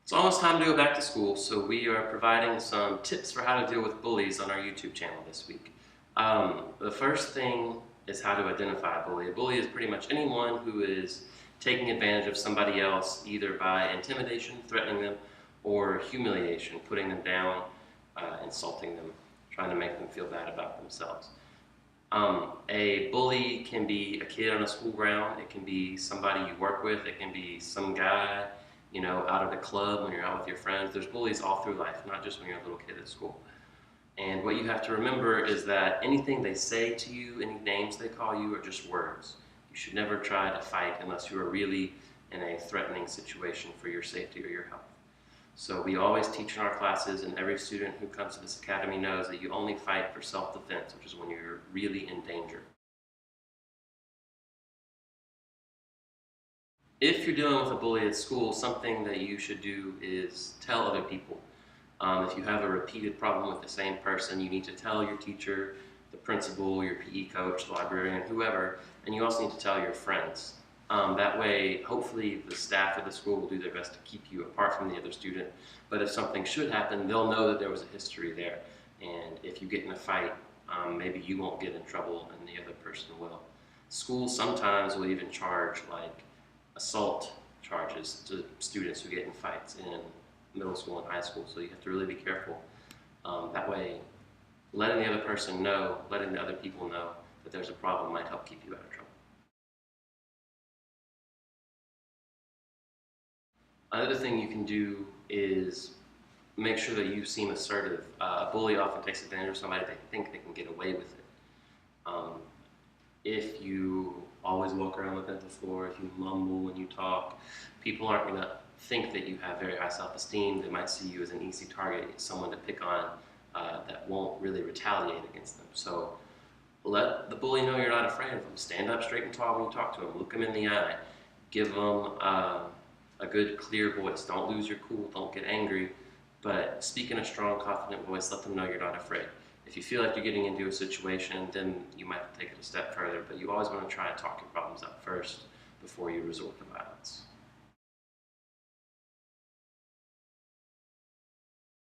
It's almost time to go back to school, so we are providing some tips for how to deal with bullies on our YouTube channel this week. The first thing is how to identify a bully. A bully is pretty much anyone who is taking advantage of somebody else, either by intimidation, threatening them, or humiliation, putting them down, insulting them, trying to make them feel bad about themselves. A bully can be a kid on a school ground, it can be somebody you work with, it can be some guy, out at a club when you're out with your friends. There's bullies all through life, not just when you're a little kid at school. And what you have to remember is that anything they say to you, any names they call you, are just words. You should never try to fight unless you are really in a threatening situation for your safety or your health. So we always teach in our classes, and every student who comes to this academy knows that you only fight for self-defense, which is when you're really in danger. If you're dealing with a bully at school, something that you should do is tell other people. If you have a repeated problem with the same person, you need to tell your teacher, the principal, your PE coach, the librarian, whoever, and you also need to tell your friends. That way, hopefully, the staff at the school will do their best to keep you apart from the other student. But if something should happen, they'll know that there was a history there. And if you get in a fight, maybe you won't get in trouble and the other person will. Schools sometimes will even charge assault charges to students who get in fights in middle school and high school, so you have to really be careful. That way, letting the other person know, letting the other people know that there's a problem might help keep you out of trouble. Another thing you can do is make sure that you seem assertive. A bully often takes advantage of somebody. They think they can get away with it. If you always walk around looking at the floor, if you mumble when you talk, people aren't going to think that you have very high self-esteem. They might see you as an easy target, someone to pick on that won't really retaliate against them. So let the bully know you're not afraid of them. Stand up straight and tall when you talk to them. Look them in the eye. Give them a good, clear voice. Don't lose your cool. Don't get angry. But speak in a strong, confident voice. Let them know you're not afraid. If you feel like you're getting into a situation, then you might have to take it a step further, but you always want to try and talk your problems out first before you resort to violence.